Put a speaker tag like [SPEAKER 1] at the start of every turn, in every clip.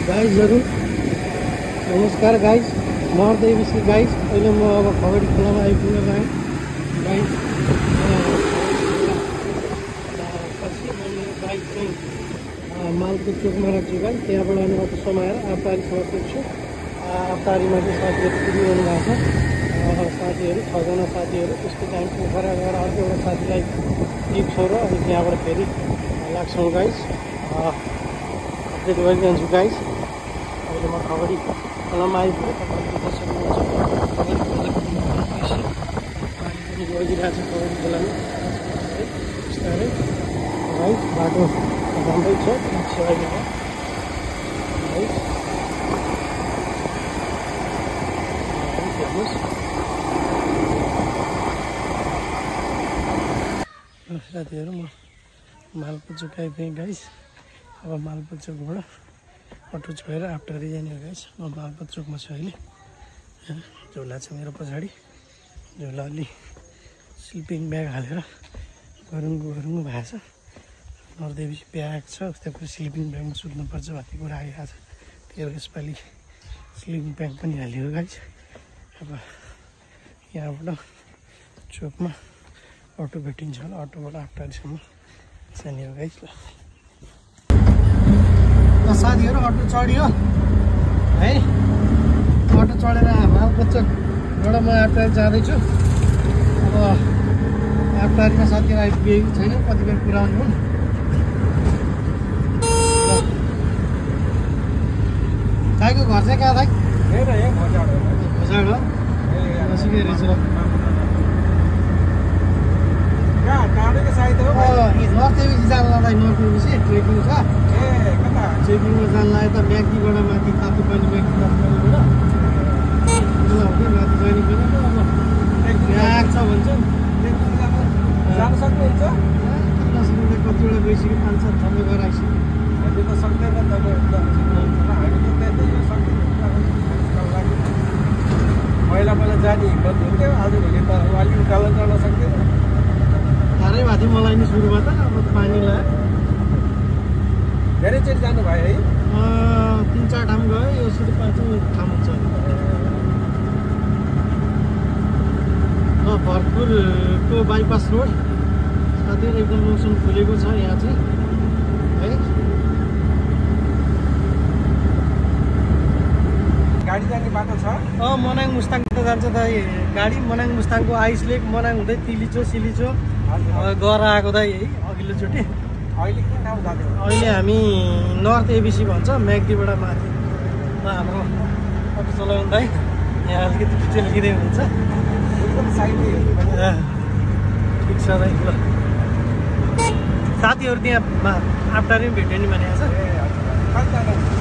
[SPEAKER 1] गाइजहरू नमस्कार guys, north ABC guys. अहिले म अब खगडी खोलामा आइपुगेको आएँ गाइज। पछि मैले बाइक चाहिँ मालको चोकमा राख्छु गाइज। त्यहाँबाट अनि अटो समाएर आबटारीसम्म पुग्छु। आबटारीमा चाहिँ साथीहरू पुगिरहनु भएको छ। साथीहरू 6 जना साथीहरू। त्यसको चाहिँ पोखरा गएर अर्को एउटा साथीलाई टिप्छौँ र अनि त्यहाँबाट फेरि लाग्छौँ गाइज। अपडेट गरिरहन्छु गाइज। अहिले म खगडी खोलामा आइपुगेँ। तपाईँले देख्न सक्नुहुन्छ खगडी खोलाको दृश्य। पानी पनि गइरहेको छ खगडी खोलामा है। बिस्तारै है बाटो राम्रै छ, ठिक छ अहिले है। हेर्नुहोस् साथीहरू, म मालपुचोक आइपुगेँ गाइस। अब मालपुचोकबाट अटो छोडेर आबटारी जाने हो गाइस। म मालपुचोकमा छु अहिले। झोला छ मेरो पछाडि। झोला अलि स्लिपिङ ब्याग हालेर गरुङ्गु भएको छ। नर्थ एबिसी ब्याग छ, उस्तै पनि स्लिपिङ ब्यागमा सुत्नुपर्छ भन्ने कुरा आइरहेको छ। त्यही भएर यसपालि स्लिपिङ ब्याग पनि हालियो गाइस। अब यहाँबाट चोकमा अटो भेटिन्छ होला, अटोबाट आबटारीसम्म जाने हो गाइस। ल साथीहरू, अटो चढ्यो है। अटो चढेर मालपुचोकबाट म आबटारी जाँदैछु। अब आबटारीमा साथीहरू आइपुगेको छैन, कतिपय पुऱ्याउने हुन्। दाइको घर चाहिँ कहाँ दाइ? खोजाड हो, नजिकै रहेछ। नर्थ एबिसी जान लाग्दा नर्थ एबिसी ट्रेकिङ छ। ट्रेकिङमा जान लाग्यो त म्याग्दीबाट माथि तातोपानी म्याग्दी तातोपानीबाट माथि जाने पनि ब्याग छ भन्छ।
[SPEAKER 2] जान सक्नुहुन्छ?
[SPEAKER 1] नसक्दा कतिवटा गइसक्यो, 5-7 ठाउँमा गएर आइसक्यो।
[SPEAKER 2] हामी त सक्दैन पहिला जाने हिम्मत हुन्थ्यो, आजभोलि त अलिक उकालो चढ्न सक्दैन।
[SPEAKER 1] साह्रै भएको थियो मलाई नि सुरुमा त। अब पानी लाग्यो।
[SPEAKER 2] धेरैचोटि जानुभयो है?
[SPEAKER 1] 3-4 ठाउँ गयो। यो सुरु 5औँ ठाउँ हुन्छ। भरतपुरको बाइपास रोड साथीहरू एकदम मौसम खुलेको छ यहाँ चाहिँ है।
[SPEAKER 2] गाडी जाने बाटो छ?
[SPEAKER 1] मनाङ मुस्ताङ त जान्छ त गाडी। मनाङ मुस्ताङको आइस लेक, मनाङ हुँदै तिलिचो सिलिचो गएर आएको दाइ है अघिल्लोचोटि।
[SPEAKER 2] अहिले कुन ठाउँ जाँदै हो?
[SPEAKER 1] अहिले हामी नर्थ एबिसी भन्छ, म्याग्दीबाट माथि हाम्रो अटो चलाउने दाइ। यहाँ अलिकति डिटेल लिँदै हुन्छ।
[SPEAKER 2] एकदम साइडले
[SPEAKER 1] ठिक छ दाइ। ल साथीहरू त्यहाँ आबटारी पनि भेट्यो नि भनेको छ।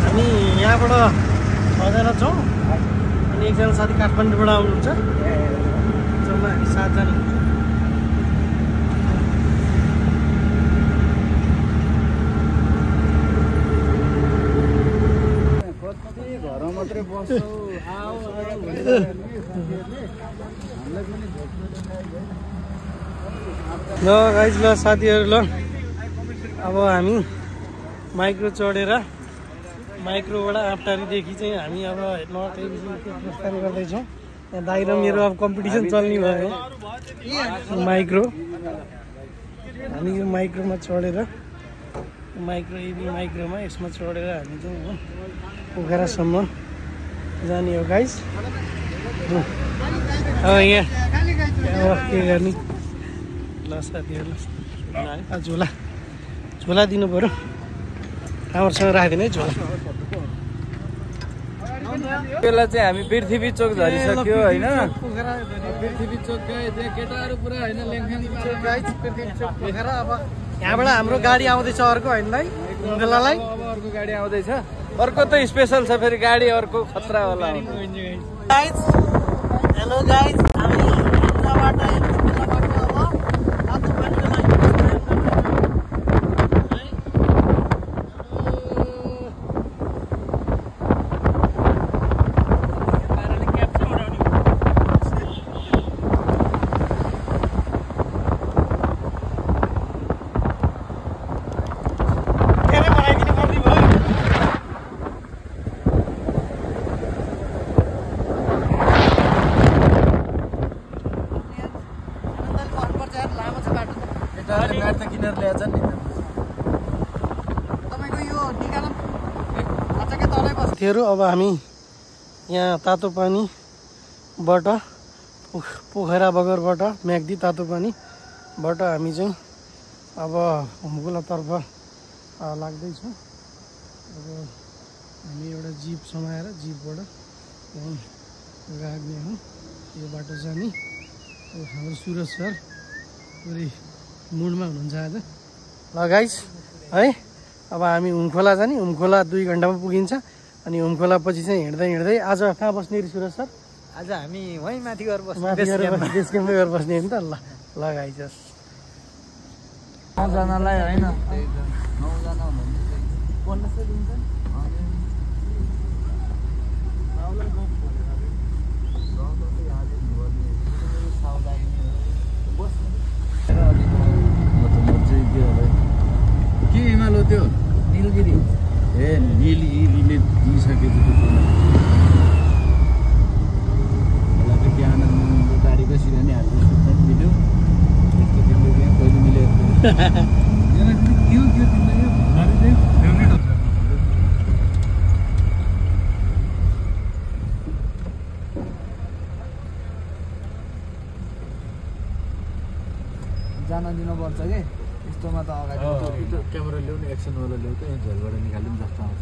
[SPEAKER 1] हामी यहाँबाट 6 जना छौँ। अनि एकजना साथी काठमाडौँबाट आउनुहुन्छ। जम्मा हामी 7 जना हुन्छौँ।
[SPEAKER 2] घर मात्रै बस्छौ
[SPEAKER 1] ल गाइज, ल साथीहरू, ल अब हामी माइक्रो चढेर माइक्रोबाट आबटारीदेखि चाहिँ हामी अब नर्थ एबिसीको प्रस्थान गर्दैछौँ। यहाँ दाइ र मेरो अब कम्पिटिसन चल्ने भयो माइक्रो। हामी यो माइक्रोमा चढेर माइक्रोमा यसमा चढेर हामी चाहिँ पोखरासम्म जाने हो गाइस। अब यहाँ के गर्ने? ल साथीहरू, झोला दिनु पऱ्यो। राम्रोसँग राखिदिनु है झोला।
[SPEAKER 2] बेला चाहिँ हामी पृथ्वी चोक झरिसक्यो होइन?
[SPEAKER 1] पृथ्वी चोक गए केटाहरू पुरा होइन। लेङखाङ चोक गाइस, पृथ्वी चोक पोखरा। अब यहाँबाट हाम्रो गाडी आउँदैछ अर्को होइन दाइ? बेलालाई
[SPEAKER 2] अब अर्को गाडी आउँदैछ। अर्को त स्पेसल छ, फेरि गाडी अर्को खतरा होला।
[SPEAKER 1] गाइस, हेलो गाइस, हामी अब हामी यहाँ तातो पानीबाट पोखरा बगरबाट म्याग्दी तातो पानीबाट हामी चाहिँ अब हुम्कुलातर्फ लाग्दैछौँ। अब हामी एउटा जिप समाएर जिपबाट यहीँ लाग्ने हो, यो बाटो जाने। अब हाम्रो सुरज सर पुरै मुडमा हुनुहुन्छ आज। ल गाइस है, अब हामी हुमखोला जाने। हुमखोला 2 घन्टामा पुगिन्छ। अनि हुमखोला पछि चाहिँ हिँड्दै आज कहाँ बस्ने रे सुरज सर?
[SPEAKER 2] आज हामी वहीँ माथि गएर बस्ने,
[SPEAKER 1] माथि गएर बेस क्याम्पमै गएर बस्ने नि त। ल गाइस
[SPEAKER 2] 9 जनालाई होइन 9 जना बोनस दिन्छ नि। के हिमाल हो त्यो? निलगिरी। ए निलगिरीले दिइसकेपछि बिहान गाडी बसिरह नि हाल्नु सुत्न मिल्यो। कहिले मिलेको जान दिनुपर्छ कि यस्तोमा त अगाडि क्यामेरा ल्याउनु, एक्सनवाला ल्याउ त यहाँ झ्यालबाट निकाल्नु जस्तो आउँछ।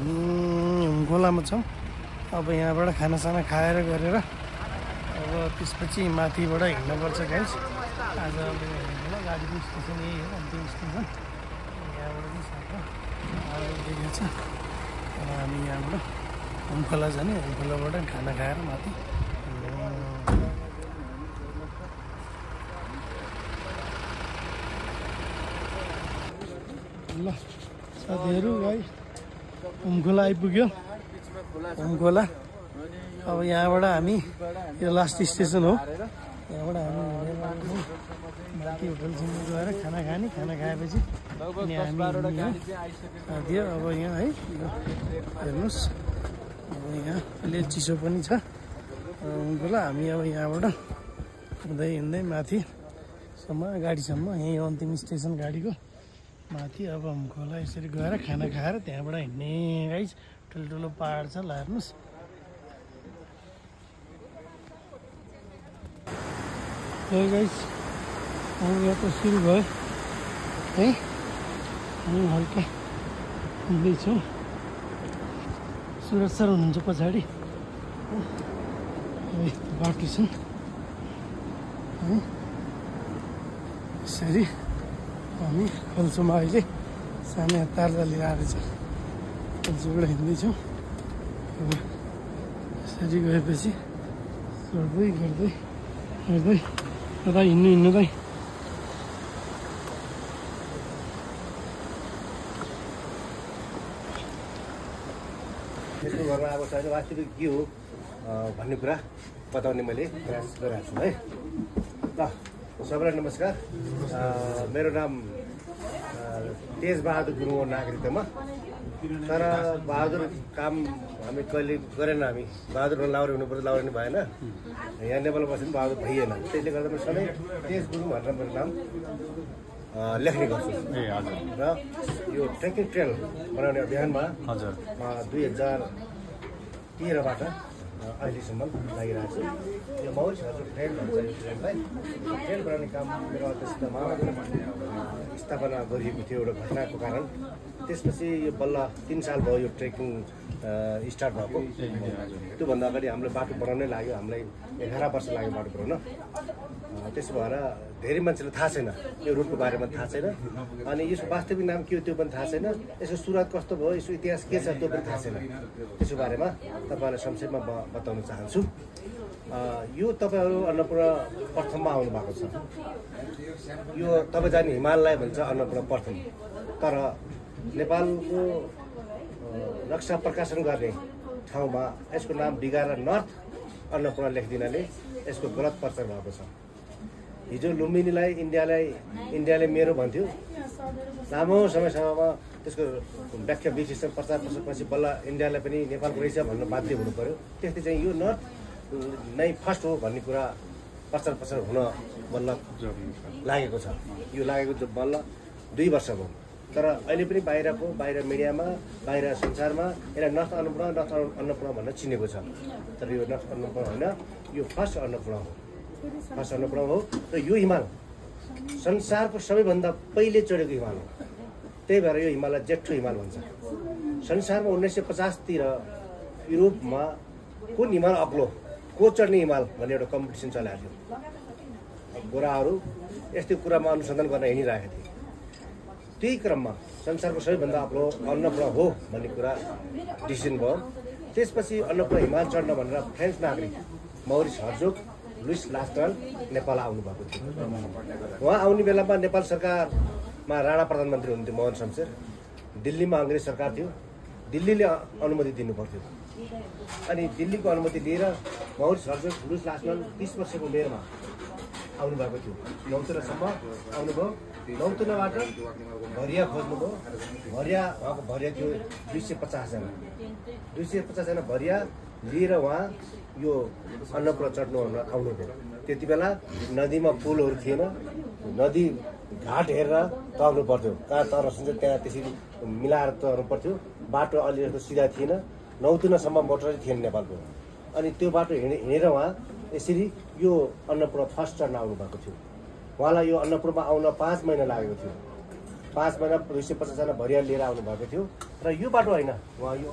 [SPEAKER 1] हुमखोलामा छौँ। अब यहाँबाट खानासाना खाएर गरेर अब त्यसपछि माथिबाट हिँड्नुपर्छ गाइस। आज अब हुमखोला गाडीको स्टेसन यही हो, अन्तिम स्टेसन। यहाँबाट पनि साथमा देखेको छ। अब हामी यहाँबाट हुमखोला जाने। हुमखोलाबाट खाना खाएर माथि ल साथीहरू गाइस हुमखोला आइपुग्यो। हुमखोला अब यहाँबाट हामी यो लास्ट स्टेसन हो। यहाँबाट हामी माथि होटलसम्म गएर खाना खाने। खाना खाएपछि अनि हामी दियो। अब यहाँ है हेर्नुहोस्, अब यहाँ अलि चिसो पनि छ हुमखोला। हामी अब यहाँबाट हिँड्दै माथिसम्म गाडीसम्म, यहीँ अन्तिम स्टेसन गाडीको माथि। अब हुमखोला यसरी गएर खाना खाएर त्यहाँबाट हिँड्ने गाइस। ठुल्ठुलो पहाड छ, ल हेर्नुहोस्। गाइस यात्रा सुरु भयो है। हल्का हिँड्दैछौँ। सुरज सर हुनुहुन्छ पछाडि, बाटो छन् यसरी हामी खोल्छौँमा अहिले सानो तारलाई लिएर आएर छ खोल्छौँबाट हिँड्दैछौँ। यसरी गएपछि गर्दै गर्दै गर्दै दादा हिँड्नु दाइ।
[SPEAKER 3] यसको घरमा अब छैन वास्तविक के हो भन्ने कुरा बताउने मैले प्रयास गरिरहेको छु है। ल सबैलाई नमस्कार। मेरो नाम तेजबहादुर गुरुङ हो नागरिकतामा। तर बहादुर काम हामी कहिले गरेन। हामी बहादुर लाउरे हुनु पर्छ, लाउरे नि भएन। यहाँ नेपालमा बसेर बहादुर भइएन। त्यसले गर्दा म सधैँ तेज गुरुङ भनेर मेरो नाम लेख्ने गर्छु। र यो ट्रेकिङ ट्रेल बनाउने अभियानमा 2013बाट अहिलेसम्म लागिरहेको छु। यो मौरीहरू ट्रेल भन्छ। यो ट्रेललाई ट्रेल बनाउने काम मेरो अध्यक्षतामा स्थापना गरिएको थियो एउटा घटनाको कारण। त्यसपछि यो बल्ल 3 साल भयो यो ट्रेकिङ स्टार्ट भएको। त्योभन्दा अगाडि हामीले बाटो बनाउनै लाग्यो। हामीलाई 11 वर्ष लाग्यो बाटो बनाउन। त्यसो भएर धेरै मान्छेलाई थाहा छैन, यो रुटको बारेमा थाहा छैन। अनि यसको वास्तविक नाम के हो त्यो पनि थाहा छैन। यसको सुरुवात कस्तो भयो, यसको इतिहास के छ त्यो पनि थाहा छैन। त्यसको बारेमा तपाईँहरूलाई संक्षेपमा बताउन चाहन्छु। यो तपाईँहरू अन्नपूर्ण प्रथममा आउनु भएको छ। यो तपाईँ जाने हिमालय भन्छ अन्नपूर्ण प्रथम। तर नेपालको नक्सा प्रकाशन गर्ने ठाउँमा यसको नाम बिगारेर नर्थ अन्नपूर्ण लेखिदिनाले यसको गलत प्रचार भएको छ। हिजो लुम्बिनीलाई इन्डियाले मेरो भन्थ्यो। लामो समयसम्ममा त्यसको व्याख्या विश्लेषण प्रचार प्रसारपछि बल्ल इन्डियालाई पनि नेपालको रहेछ भन्न बाध्य हुनु पर्यो। त्यस्तै चाहिँ यो नर्थ नै फर्स्ट हो भन्ने कुरा प्रचार प्रसार हुन बल्ल लागेको छ। यो लागेको बल्ल 2 वर्ष भयो। तर अहिले पनि बाहिर मिडियामा, बाहिर संसारमा यसलाई नर्थ अन्नपूर्ण भनेर चिनेको छ। तर यो नर्थ अन्नपूर्ण होइन, यो फर्स्ट अन्नपूर्ण हो। फर्स्ट अन्नपूर्ण हो। र यो हिमाल संसारको सबैभन्दा पहिले चढेको हिमाल हो। त्यही भएर यो हिमाललाई जेठो हिमाल भन्छ। संसारमा 1950तिर युरोपमा कुन हिमाल अग्लो, को चढ्ने हिमाल भन्ने एउटा कम्पिटिसन चलाएको थियो। गोराहरू यस्तै कुरामा अनुसन्धान गर्न हिँडिरहेका थिए। त्यही क्रममा संसारको सबैभन्दा अग्लो अन्नपूर्ण हो भन्ने कुरा डिसिजन भयो। त्यसपछि अन्नपूर्ण हिमाल चढ्न भनेर फ्रेन्च नागरिक मौरिस हर्जोग, लुइस लास्टल नेपाल आउनुभएको थियो। उहाँ आउने बेलामा नेपाल सरकारमा राणा प्रधानमन्त्री हुनुहुन्थ्यो मोहन शमशेर। दिल्लीमा अङ्ग्रेज सरकार थियो। दिल्लीले अनुमति दिनुपर्थ्यो। अनि दिल्लीको अनुमति लिएर मौरिस हर्जोग, लुइस लास्टल 30 वर्षको उमेरमा आउनुभएको थियो। नौतुनासम्म आउनुभयो। नौतुनाबाट भरिया खोज्नुभयो। उहाँको भरिया थियो 250 जना। 250 जना भरिया लिएर उहाँ यो अन्नपूर्ण चढ्नु आउनुभयो। त्यति बेला नदीमा पुलहरू थिएन। नदी घाट हेरेर तर्नु पर्थ्यो। कहाँ तर्सिन्छ त्यहाँ त्यसरी मिलाएर तर्नु पर्थ्यो। बाटो अलि जस्तो सिधा थिएन। नौतुनासम्म मोटरै थिएन नेपालको। अनि त्यो बाटो हिँडेर उहाँ यसरी यो अन्नपूर्ण फर्स्ट चढ्न आउनुभएको थियो। उहाँलाई यो अन्नपूर्णमा आउन 5 महिना लागेको थियो। 5 महिना 250 जना भरिया लिएर आउनुभएको थियो। र यो बाटो होइन, उहाँ यो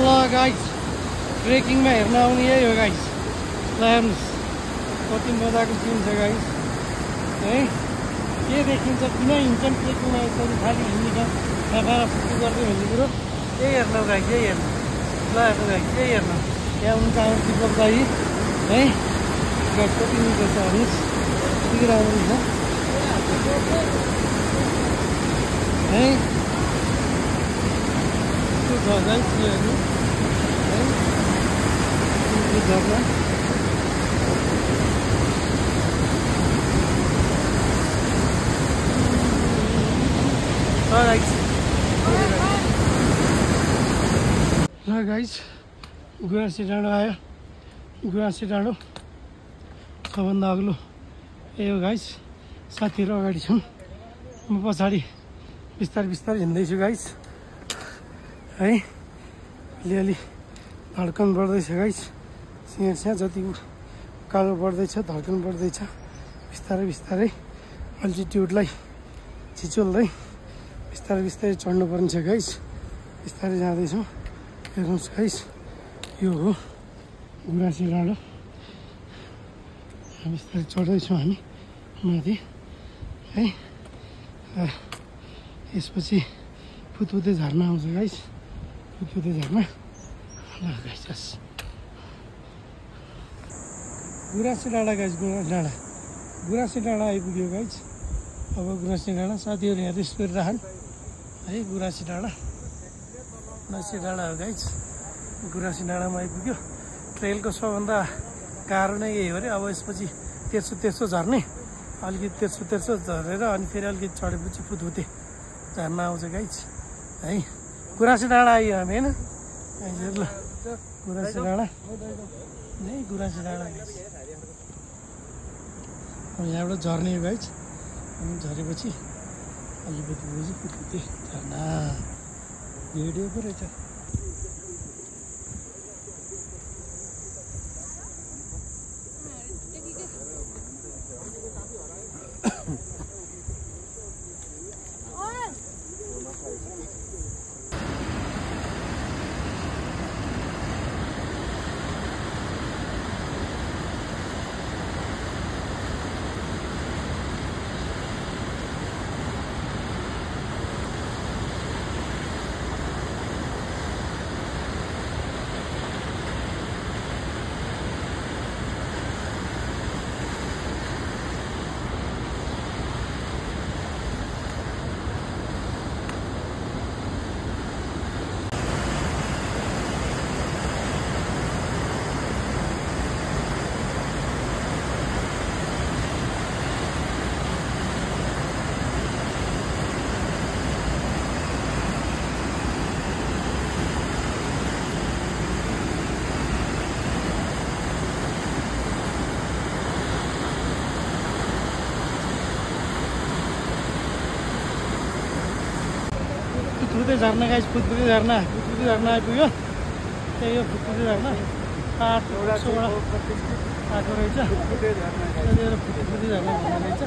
[SPEAKER 1] ल गाइस, ट्रेकिङमा हेर्न आउने यही हो गाइस। ल हेर्नुहोस् कति मजाको सिन छ गाइस है। के देखिन्छ, किन हिँड्छन् ट्रेकिङमा यसरी खालि हिँड्छ खाना फुटु गर्दै भन्ने कुरो यही हेर्नु गाइस, यही हेर्नु। ल हेर्नु गाइस, यही हेर्नु। यहाँ उनको आमा दिपक दाइ है। गाइस कति मिठो छ हेर्नुहोस्, कति राम्रो छ है। गाइस यो हेर्नु है, झर्ना ल गाइस गुराँसी डाँडो आयो। गुराँसी डाँडो सबभन्दा अग्लो ए हो गाइस। साथीहरू अगाडि छन्, म पछाडि बिस्तारै बिस्तारै हिँड्दैछु गाइस है। अलिअलि धड्कन बढ्दैछ गाइस। यहाँ जति उकालो बढ्दैछ धड्कन बढ्दैछ। बिस्तारै बिस्तारै अल्टिट्युडलाई छिचोल्दै बिस्तारै बिस्तारै चढ्नुपर्ने छ गाइस। बिस्तारै जाँदैछौँ। हेर्नुहोस् गाइस, यो हो गुराँसी डाँडो। बिस्तारै चढ्दैछौँ हामी माथि है। यसपछि फुतफुते झर्ना आउँछ गाइस। फुतफुते झर्ना ल गाइस यस गुराँसी डाँडा गाइस। गुराँसी डाँडा आइपुग्यो गाइस। अब गुराँसी डाँडा साथीहरू यहाँ रेस्ट गरिरहन् है। गुराँसी डाँडा हो गाइस। गुराँसी डाँडामा आइपुग्यो। ट्रेलको सबभन्दा गाह्रो नै यही हो अरे। अब यसपछि तेर्सो झर्ने, अलिकति तेर्सो झरेर अनि फेरि अलिकति चढेपछि फुतफुते झर्ना आउँछ गाइस है। गुराँसी डाँडा आइयो हामी होइन ल। गुराँसी डाँडा है, गुराँसी डाँडा गाइस। अब यहाँबाट झर्ने हो गाइस। अनि झरेपछि अलिकति गएपछि फुतफुते झर्ना। भिडियो पो रहेछ। फुतफुते झर्ना गाइस। फुतफुते झर्ना आइपुग्यो। त्यही हो फुतफुते झर्ना। 800बाट आएको रहेछ। त्यतिखेर फुतफुते झर्ना भन्ने रहेछ।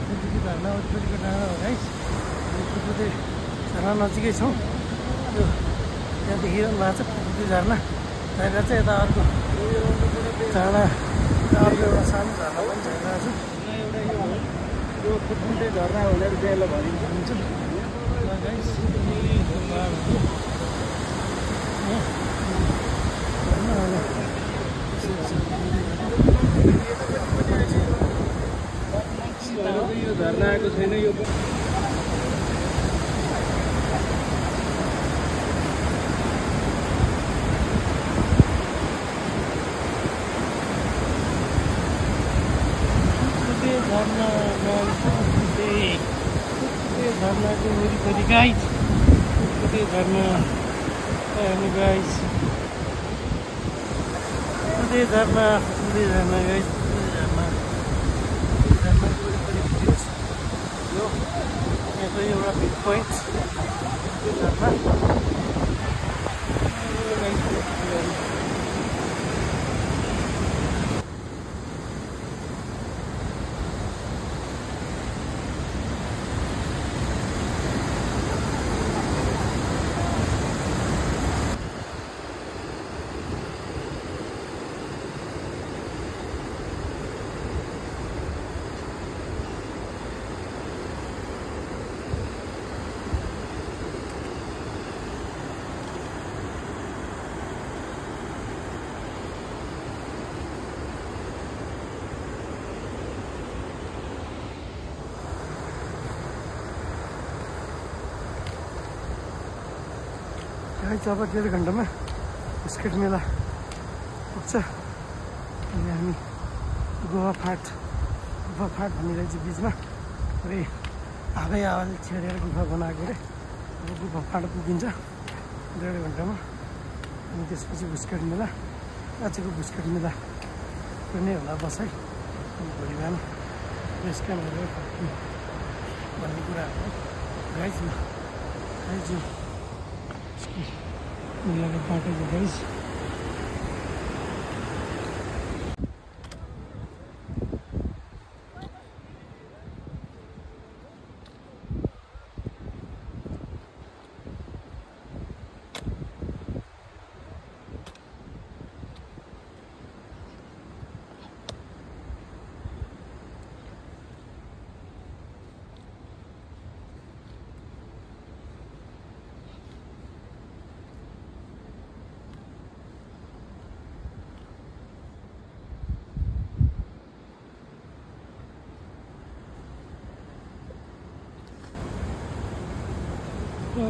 [SPEAKER 1] फुतफुते झर्ना वरिपरिको डाँडा हो गाइस। फुतफुते झर्ना नजिकै छौँ। यो त्यहाँ देखिरहनु भएको छ फुतफुते झर्ना। त्यहाँनिर चाहिँ यता अर्को झर्ना, अर्को एउटा सानो झर्ना पनि झरिरहेको छ। एउटा यो फुतफुते झर्ना भनेर चाहिँ भनिन्छ। गाइस यो झर्ना आएको छैन। यो झर्नाको वरिपरि गाइस फुतफुते झर्ना हेर्नु गाइस। फुतफुते झर्ना गाइस। झर्नाको वरिपरि भिडियोस् यो यहाँ चाहिँ एउटा भ्यू पोइन्ट झर्ना। अब 1.5 घन्टामा बिस्किट मेला पुग्छ। अनि हामी गुफा फाट भन्ने रहेछ बिचमा। पुरै हावाले छेडेर गुफा बनाएको अरे। अब गुफा फाट पुगिन्छ 1.5 घन्टामा। अनि त्यसपछि भुस्कट मेला आजको भुस्कट मेला पनि होला बसाइ भोलि बिहान बेस क्याम्पहरू भन्ने कुराहरू गाइजमा गाइज यो मेलाको बाटोको गाइज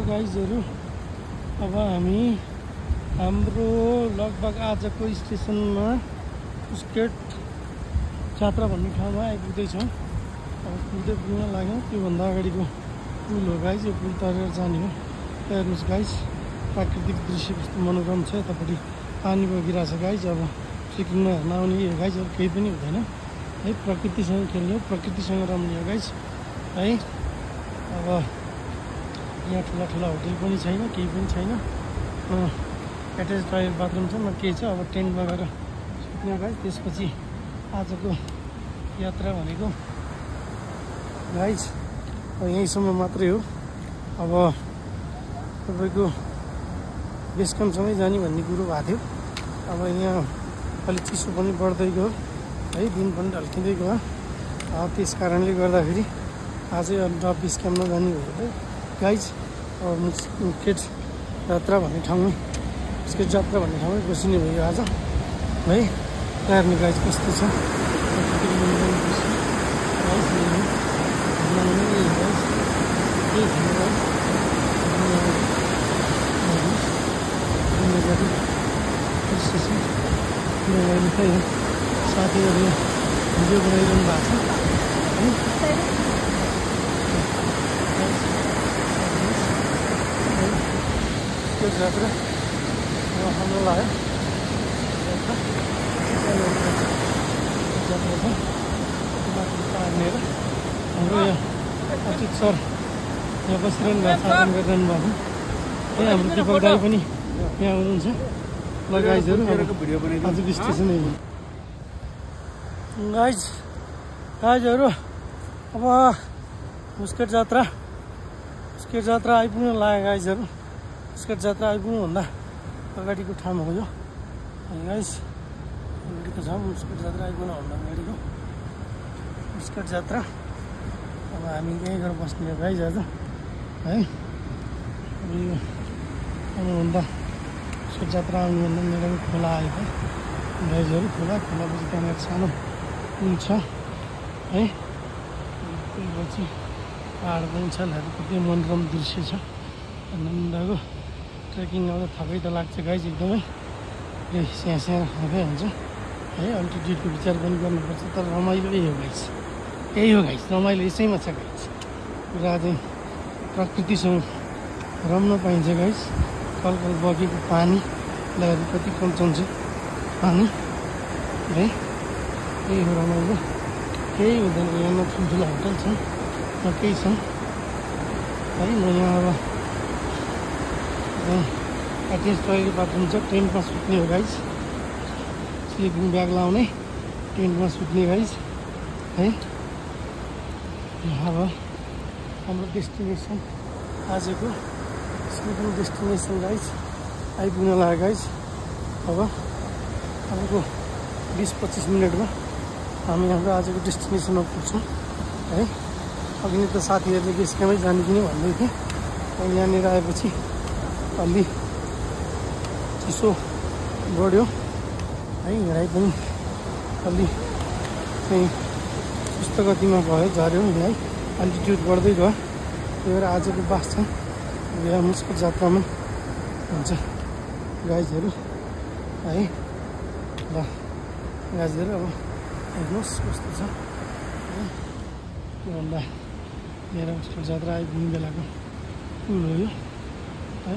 [SPEAKER 1] गाइजहरू अब हामी हाम्रो लगभग आजको स्टेसनमा भुस्कट जात्रा भन्ने ठाउँमा आइपुग्दैछौँ। अब पुग्दै पुग्न लाग्यौँ। त्योभन्दा अगाडिको पुल हो गाइज, यो पुल तरेर जाने हो। हेर्नुहोस् गाइज प्राकृतिक दृश्य कस्तो मनोरम छ। यतापट्टि पानी बगिरहेको छ गाइज। अब सिक्किममा हेर्न आउने यो गाइज अरू केही पनि हुँदैन है, प्रकृतिसँग खेल्ने हो, प्रकृतिसँग रम्ने हो गाइज है। अब यहाँ ठुला ठुला होटल पनि छैन, केही पनि छैन, एट्याच टोयलेट बाथरुम छ, न केही छ। अब टेन्टमा गएर सुत्ने गाइज। त्यसपछि आजको यात्रा भनेको गाइज यहीँसम्म मात्रै हो। अब तपाईँको बेस क्याम्पसँगै जाने भन्ने कुरो भएको थियो। अब यहाँ अलिक चिसो पनि बढ्दै गयो है, दिन पनि ढल्किँदै गयो। त्यस कारणले गर्दाखेरि आजै अन्त बेस क्याम्पमा जाने भयो गाइज। अब भुस्कट जात्रा भन्ने ठाउँमै बसिने भयो आज है। हेर्ने गाइज कस्तो छ साथीहरूले भिडियो बनाइरहनु भएको छ है। जात्रा हाम्रो लाग्यो जात्रा छ पार्नेर हाम्रो यहाँ अच्युत सर यहाँ बसिरहनु भएको शासन गरिरहनु भएको है। हाम्रो दिपक दाई पनि यहाँ हुनुहुन्छ। ल गाइजहरू आजको स्टेसन गाइजहरू अब भुस्कट जात्रा आइपुग्न लाग्यो गाइजहरू। भुस्कट जात्रा आइपुग्नुभन्दा अगाडिको ठाउँ हो यो गाइस। अगाडिको ठाउँ भुस्कट जात्रा आइपुग्नुभन्दा अगाडिको भुस्कट जात्रा। अब हामी यहीँ गएर बस्ने हो गाइस आज है। अब यो आउनुभन्दा भुस्कट जात्रा आउनुभन्दा मेरो खोला आएको गाइजहरू। खोलापछि त्यहाँनिर सानो पुल छ है। पुलपछि पाहाड पनि छ, कति मनोरम दृश्य छ। आनन्दको ट्रेकिङ आउँदा थकै त लाग्छ गाइज एकदमै, स्याहाँ खाँदै हुन्छ है। अल्टिट्युडको विचार पनि गर्नुपर्छ, तर रमाइलो यही हो गाइज, रमाइलो यसैमा छ गाइज। पुरा चाहिँ प्रकृतिसँग रम्न पाइन्छ गाइज। कलकल बगेको पानी लहरी कति कम्चाउँछ पानी है, यही हो रमाइलो। केही हुँदैन यहाँ, न ठुल्ठुला होटल छन् न केही छन् है। म यहाँ अब एट्याच टोयलेट बाथरुम छ, टेन्टमा सुत्ने हो गाइज। स्लिपिङ ब्याग लाउने, टेन्टमा सुत्ने गाइज है। अब हाम्रो डेस्टिनेसन आजको स्लिपिङ डेस्टिनेसन गाइज आइपुग्न लाग्यो गाइज। अब तपाईँको 20-25 मिनटमा हामी हाम्रो आजको डेस्टिनेसनमा पुग्छौँ है। अघि नै त साथीहरूले बेस क्याम्पमै जाने कि भन्दै थिएँ। अब यहाँनिर आएपछि अलि चिसो बढ्यो है, हिँडाइ पनि अलि चाहिँ सुस्त गतिमा भयो, झऱ्यो है, अल्टिट्युड बढ्दै गयो। त्यही भएर आजको बास चाहिँ यहाँ भुस्कट जात्रामा हुन्छ गाइजहरू है। ल गाइजहरू अब हेर्नुहोस् कस्तो छ है। त्योभन्दा मेरो भुस्कट जात्रा आइपुग्ने बेलाको पुल हो यो है।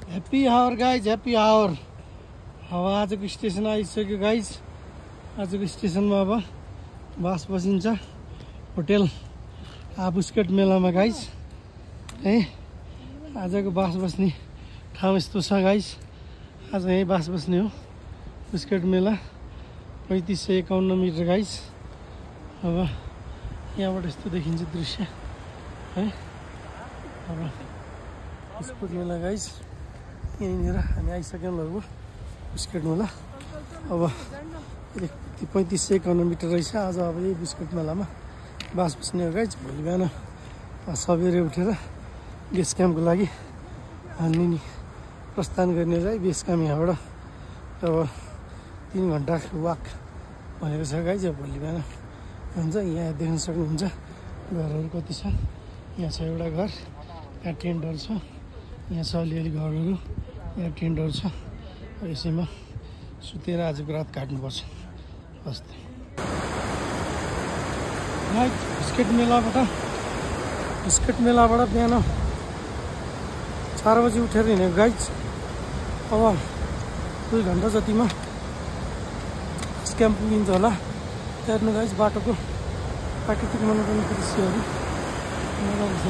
[SPEAKER 1] Happy hour guys, happy hour. अब आजको स्टेसन आइसक्यो गाइज। आजको स्टेसनमा अब बस बसिन्छ होटेल बुस्केट मेलामा गाइज है। आजको बस बस्ने ठाउँ यस्तो छ गाइज। आज यहीँ बस बस्ने हो। बुस्केट मेला 3551 मिटर गाइज। अब यहाँबाट यस्तो देखिन्छ दृश्य है। अब बुस्केट मेला गाइज यहीँनिर हामी आइसक्यौँ लगभग बुस्केट मेला। अब 3551 मिटर रहेछ। आज अब यही बुस्केट मेलामा बास बस्ने हो गाइज। भोलि बिहान सबेरै उठेर बेस क्याम्पको लागि नि प्रस्थान गर्ने चाहिँ बेस क्याम्प यहाँबाट अब 3 घन्टा वाक भनेको छ गाइज। भोलि बिहान हुन्छ। यहाँ देख्न सक्नुहुन्छ घरहरू कति छ। यहाँ छ एउटा घर, यहाँ टेन्टहरू छ, यहाँ छ अलिअलि घरहरू, यहाँ टेन्टहरू छ। यसैमा सुतेर आजको रात काट्नुपर्छ। हस् गाइज बिस्केट मेलाबाट बिहान 4 बजी उठेर हिँडेको गाइज। अब 2 घन्टा जतिमा क्याम्प पुगिन्छ होला। हेर्नु गाइज बाटोको प्राकृतिक मनोरञ्जन दृश्यहरू मजाको छ।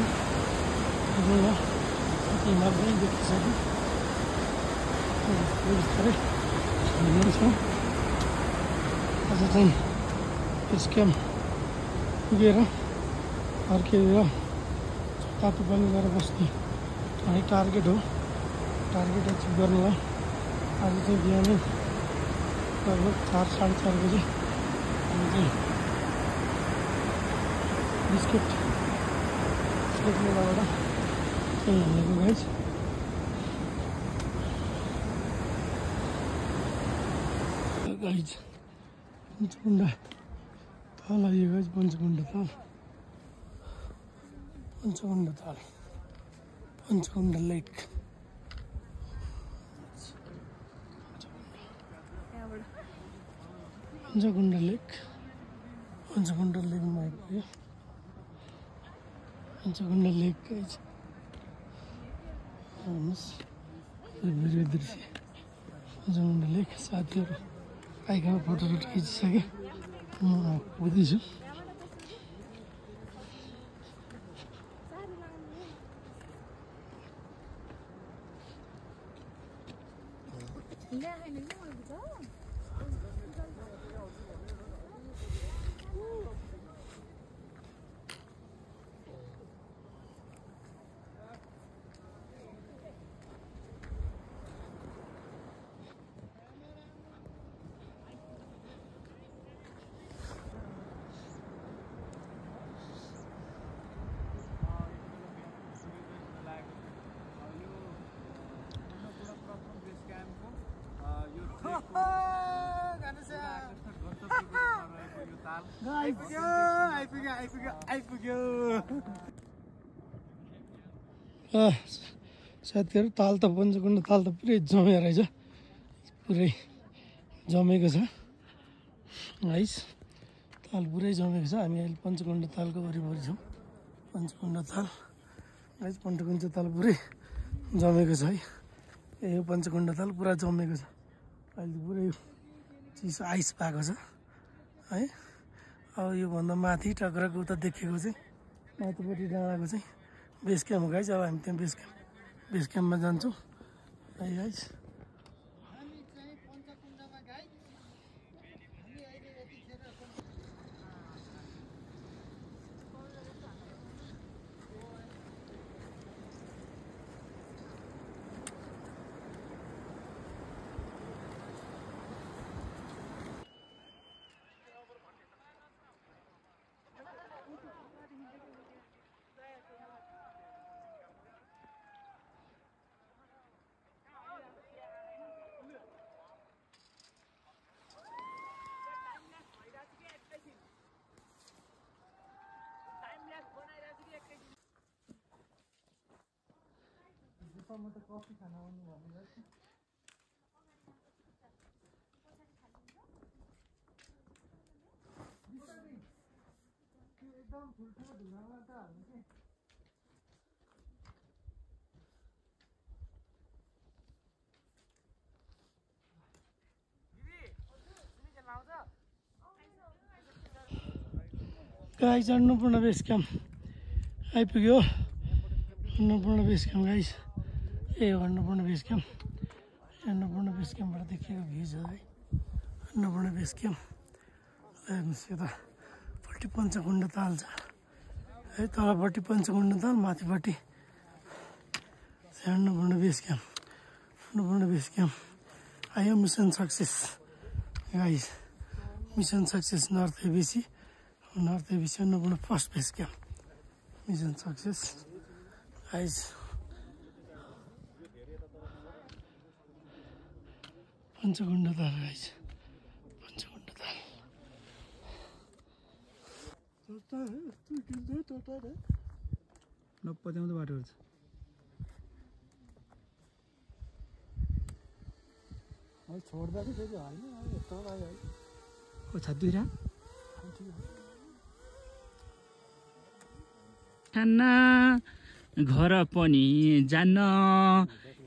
[SPEAKER 1] हिमाल पनि देखिसक्यो। बिस्तारै हिँड्दैछौँ। आज चाहिँ बेस क्याम्प पुगेर फर्केर तातो पानी गएर बस्ने है टार्गेट हो। टार्गेट अचिभ गर्नलाई आज चाहिँ बिहानै लगभग 4 साढे 4 बजी हामी चाहिँ बिस्केट मेलाबाट चाहिँ हिँडेको गाइज। गाइज पञ्चकुण्डा ताल आइयो गाइज। पञ्चकुण्डा ताल, पञ्चकुण्डा लेक। पञ्चकुण्डा लेकमा आइपुग्यो। पञ्चकुण्डा लेक गाइज हेर्नुहोस् भिडियो दृश्य। पञ्चकुण्डा लेक साथीहरू आइकन फोटोसोटो खिचिसके। म पुग्दैछु। साथीहरू ताल त पञ्चकुण्डा ताल त पुरै जमेको रहेछ। पुरै जमेको छ गाइस। ताल पुरै जमेको छ। हामी अहिले पञ्चकुण्डा तालको वरिपरि छौँ। पञ्चकुण्डा ताल गाइस, पञ्चकुण्डा ताल पुरै जमेको छ है। यो पञ्चकुण्डा ताल पुरा जमेको छ। अहिले पुरै चिसो आइस पाएको छ है। अब योभन्दा माथि टक्रको उता देखेको चाहिँ माथिपट्टि डाँडाको चाहिँ बेस क्याम्प हो गाइस। अब हामी त्यहाँ बेस क्याम्पमा जान्छौँ है गाइस। म त कफी खान आउनु भनेर एकदम ठुल्ठुलो ढुङ्गामा त हाल्नु कि गाइस अन्नपूर्ण बेस क्याम्प आइपुग्यो अन्नपूर्ण बेस क्याम्प गाइस ए हो Annapurna base camp Annapurna base क्याम्पबाट देखिएको भ्यू छ है अन्नपूर्ण बेस क्याम्प हेर्नुहोस् यतापट्टि पञ्चकुण्ड ताल छ है तलपट्टि पञ्चकुण्ड ताल माथिपट्टि अन्नपूर्ण बेस क्याम्प आयो mission success guys mission success north ABC Annapurna first base camp mission success guys Panchkund Tal guys Panchkund ताल
[SPEAKER 2] नपत्याउँदो बाटोहरू छ
[SPEAKER 1] अहिले छोड्दा चाहिँ फेरि होइन यस्तो लाग्यो है
[SPEAKER 2] ओ छातुरा
[SPEAKER 4] खाना घर पनि जान्न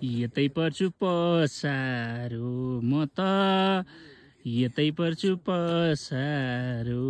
[SPEAKER 4] यतै पर्छु पसारो म त यतै पर्छु पसारो